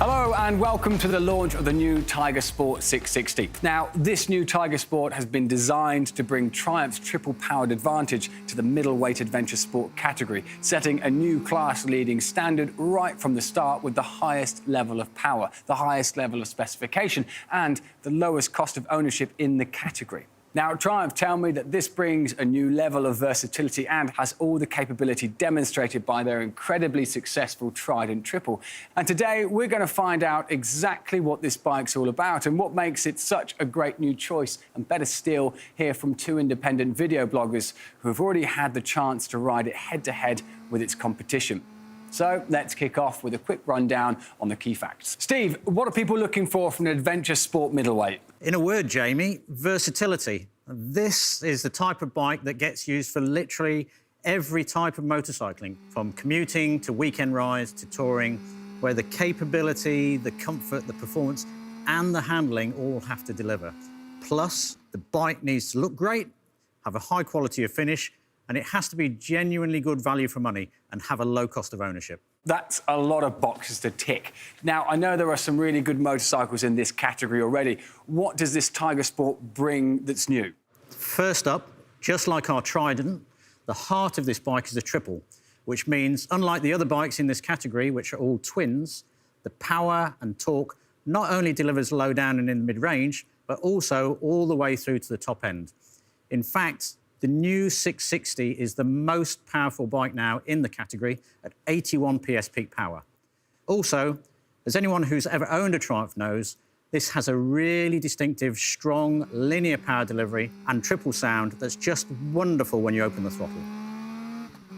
Hello and welcome to the launch of the new Tiger Sport 660. Now, this new Tiger Sport has been designed to bring Triumph's triple-powered advantage to the middleweight adventure sport category, setting a new class-leading standard right from the start with the highest level of power, the highest level of specification, and the lowest cost of ownership in the category. Now, Triumph tell me that this brings a new level of versatility and has all the capability demonstrated by their incredibly successful Trident Triple. And today, we're going to find out exactly what this bike's all about and what makes it such a great new choice. And better still, hear from two independent video bloggers who have already had the chance to ride it head-to-head with its competition. So let's kick off with a quick rundown on the key facts. Steve, what are people looking for from an adventure sport middleweight? In a word, Jamie, versatility. This is the type of bike that gets used for literally every type of motorcycling, from commuting to weekend rides to touring, where the capability, the comfort, the performance and the handling all have to deliver. Plus, the bike needs to look great, have a high quality of finish, and it has to be genuinely good value for money and have a low cost of ownership. That's a lot of boxes to tick. Now, I know there are some really good motorcycles in this category already. What does this Tiger Sport bring that's new? First up, just like our Trident, the heart of this bike is a triple, which means, unlike the other bikes in this category, which are all twins, the power and torque not only delivers low down and in the mid-range, but also all the way through to the top end. In fact, the new 660 is the most powerful bike now in the category at 81 PS peak power. Also, as anyone who's ever owned a Triumph knows, this has a really distinctive, strong, linear power delivery and triple sound that's just wonderful when you open the throttle.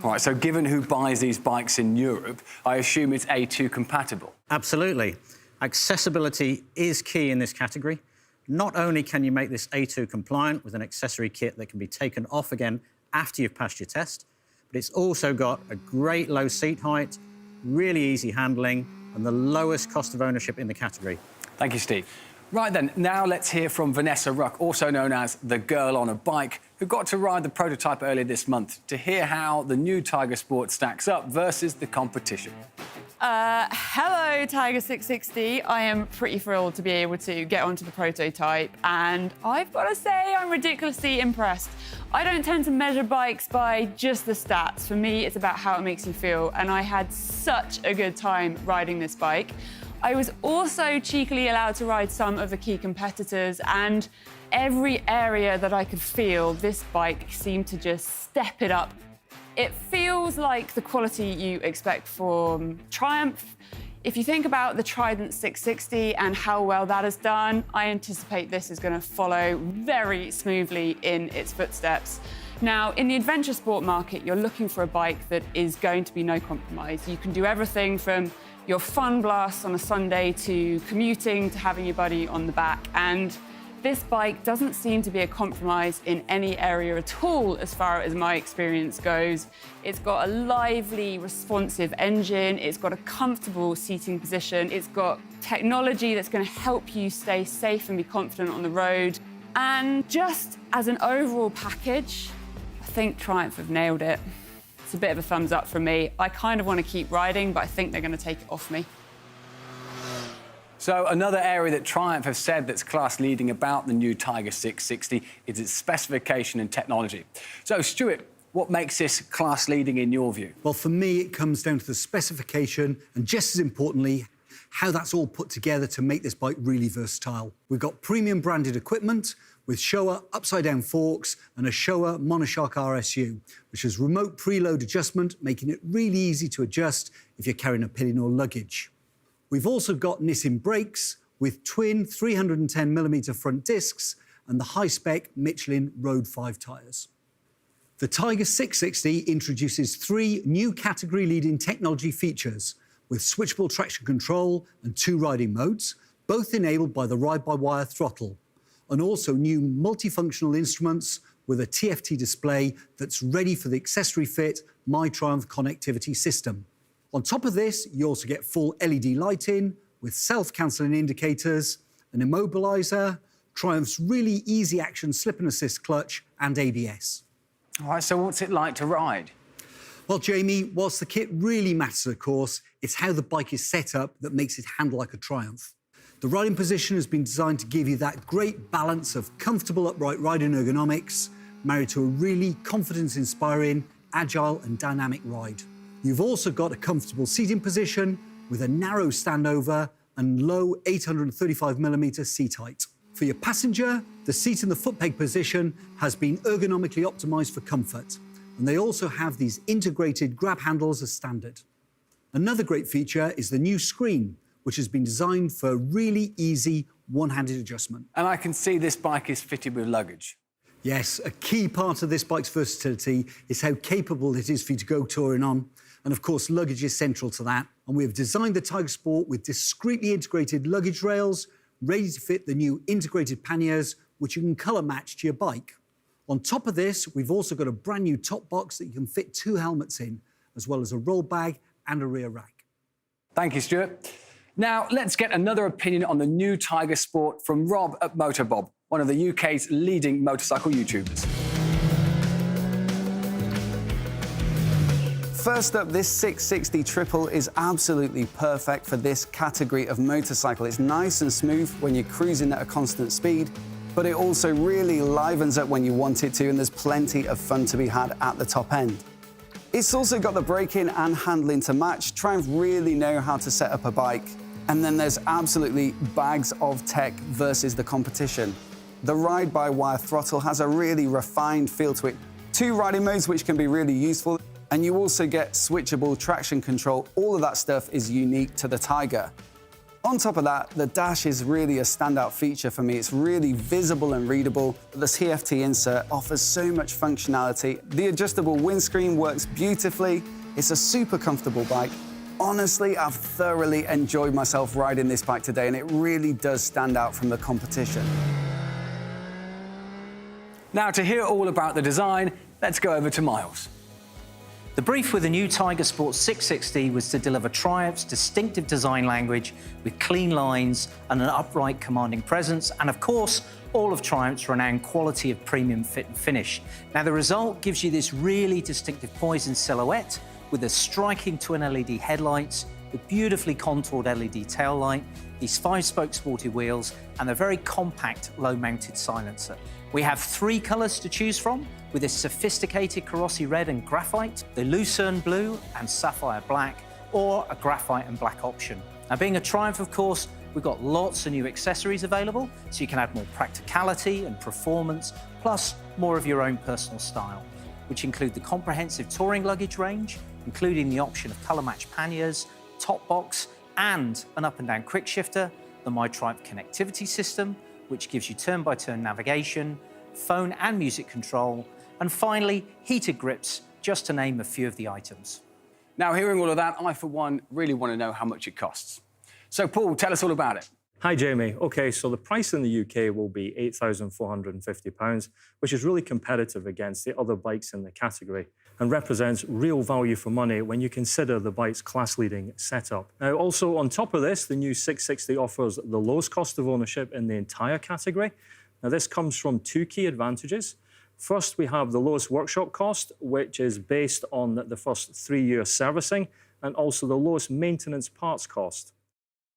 All right, so given who buys these bikes in Europe, I assume it's A2 compatible? Absolutely. Accessibility is key in this category. Not only can you make this A2 compliant with an accessory kit that can be taken off again after you've passed your test, but it's also got a great low seat height, really easy handling, and the lowest cost of ownership in the category. Thank you, Steve. Right then, now let's hear from Vanessa Ruck, also known as the Girl on a Bike, who got to ride the prototype earlier this month, to hear how the new Tiger Sport stacks up versus the competition. Hello, Tiger 660. I am pretty thrilled to be able to get onto the prototype, and I've got to say I'm ridiculously impressed. I don't tend to measure bikes by just the stats. For me, it's about how it makes you feel, and I had such a good time riding this bike. I was also cheekily allowed to ride some of the key competitors, and every area that I could feel, this bike seemed to just step it up. It feels like the quality you expect from Triumph. If you think about the Trident 660 and how well that has done, I anticipate this is going to follow very smoothly in its footsteps. Now, in the adventure sport market, you're looking for a bike that is going to be no compromise. You can do everything from your fun blasts on a Sunday to commuting to having your buddy on the back. And this bike doesn't seem to be a compromise in any area at all as far as my experience goes. It's got a lively, responsive engine, it's got a comfortable seating position, it's got technology that's going to help you stay safe and be confident on the road. And just as an overall package, I think Triumph have nailed it. It's a bit of a thumbs up from me. I kind of want to keep riding, but I think they're going to take it off me. So another area that Triumph have said that's class-leading about the new Tiger 660 is its specification and technology. So, Stuart, what makes this class-leading in your view? Well, for me, it comes down to the specification and, just as importantly, how that's all put together to make this bike really versatile. We've got premium branded equipment with Showa upside-down forks and a Showa Monoshock RSU, which has remote preload adjustment, making it really easy to adjust if you're carrying a pillion or luggage. We've also got Nissin brakes with twin 310mm front discs and the high-spec Michelin Road 5 tyres. The Tiger 660 introduces 3 new category-leading technology features with switchable traction control and 2 riding modes, both enabled by the ride-by-wire throttle, and also new multifunctional instruments with a TFT display that's ready for the accessory-fit MyTriumph connectivity system. On top of this, you also get full LED lighting with self-cancelling indicators, an immobiliser, Triumph's really easy action slip and assist clutch, and ABS. All right, so what's it like to ride? Well, Jamie, whilst the kit really matters, of course, it's how the bike is set up that makes it handle like a Triumph. The riding position has been designed to give you that great balance of comfortable upright riding ergonomics, married to a really confidence-inspiring, agile and dynamic ride. You've also got a comfortable seating position with a narrow standover and low 835mm seat height. For your passenger, the seat in the foot peg position has been ergonomically optimised for comfort, and they also have these integrated grab handles as standard. Another great feature is the new screen, which has been designed for really easy one-handed adjustment. And I can see this bike is fitted with luggage. Yes, a key part of this bike's versatility is how capable it is for you to go touring on. And of course, luggage is central to that. And we have designed the Tiger Sport with discreetly integrated luggage rails, ready to fit the new integrated panniers, which you can colour match to your bike. On top of this, we've also got a brand new top box that you can fit 2 helmets in, as well as a roll bag and a rear rack. Thank you, Stuart. Now, let's get another opinion on the new Tiger Sport from Rob at Motorbob, one of the UK's leading motorcycle YouTubers. First up, this 660 Triple is absolutely perfect for this category of motorcycle. It's nice and smooth when you're cruising at a constant speed, but it also really livens up when you want it to, and there's plenty of fun to be had at the top end. It's also got the braking and handling to match. Triumph really know how to set up a bike. And then there's absolutely bags of tech versus the competition. The ride-by-wire throttle has a really refined feel to it. 2 riding modes, which can be really useful. And you also get switchable traction control. All of that stuff is unique to the Tiger. On top of that, the dash is really a standout feature for me. It's really visible and readable. The TFT insert offers so much functionality. The adjustable windscreen works beautifully. It's a super comfortable bike. Honestly, I've thoroughly enjoyed myself riding this bike today, and it really does stand out from the competition. Now, to hear all about the design, let's go over to Miles. The brief with the new Tiger Sport 660 was to deliver Triumph's distinctive design language with clean lines and an upright, commanding presence, and of course, all of Triumph's renowned quality of premium fit and finish. Now, the result gives you this really distinctive poise and silhouette with the striking twin LED headlights, the beautifully contoured LED tail light, these 5-spoke sporty wheels, and the very compact low-mounted silencer. We have 3 colours to choose from, with this sophisticated Carrossi red and graphite, the Lucerne blue and sapphire black, or a graphite and black option. Now, being a Triumph, of course, we've got lots of new accessories available, so you can add more practicality and performance, plus more of your own personal style, which include the comprehensive touring luggage range, including the option of colour-matched panniers, top box, and an up and down quick shifter, the MyTriumph connectivity system, which gives you turn-by-turn navigation, phone and music control, and finally, heated grips, just to name a few of the items. Now, hearing all of that, I, for one, really want to know how much it costs. So, Paul, tell us all about it. Hi, Jamie. OK, so the price in the UK will be £8,450, which is really competitive against the other bikes in the category and represents real value for money when you consider the bike's class-leading setup. Now, also on top of this, the new 660 offers the lowest cost of ownership in the entire category. Now, this comes from 2 key advantages. First, we have the lowest workshop cost, which is based on the first 3-year servicing, and also the lowest maintenance parts cost.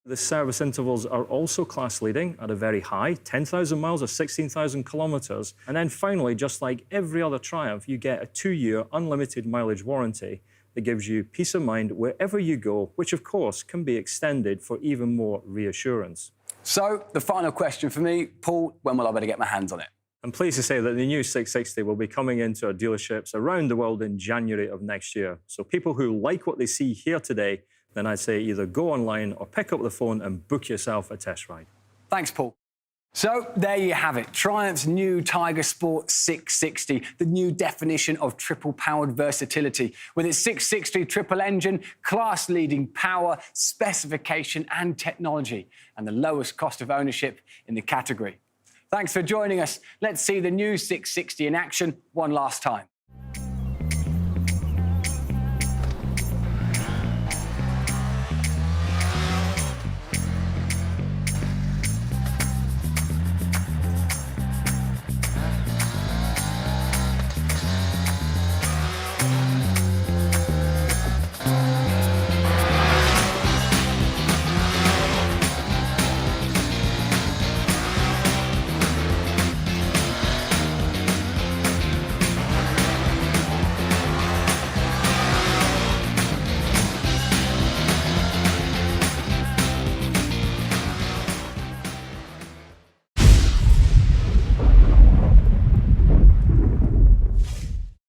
The service intervals are also class-leading at a very high, 10,000 miles or 16,000 kilometres. And then finally, just like every other Triumph, you get a 2-year unlimited mileage warranty that gives you peace of mind wherever you go, which of course can be extended for even more reassurance. So, the final question for me, Paul, when will I better get my hands on it? I'm pleased to say that the new 660 will be coming into our dealerships around the world in January of next year. So people who like what they see here today, then I'd say either go online or pick up the phone and book yourself a test ride. Thanks, Paul. So there you have it, Triumph's new Tiger Sport 660, the new definition of triple-powered versatility. With its 660 triple engine, class-leading power, specification and technology, and the lowest cost of ownership in the category. Thanks for joining us. Let's see the new 660 in action one last time.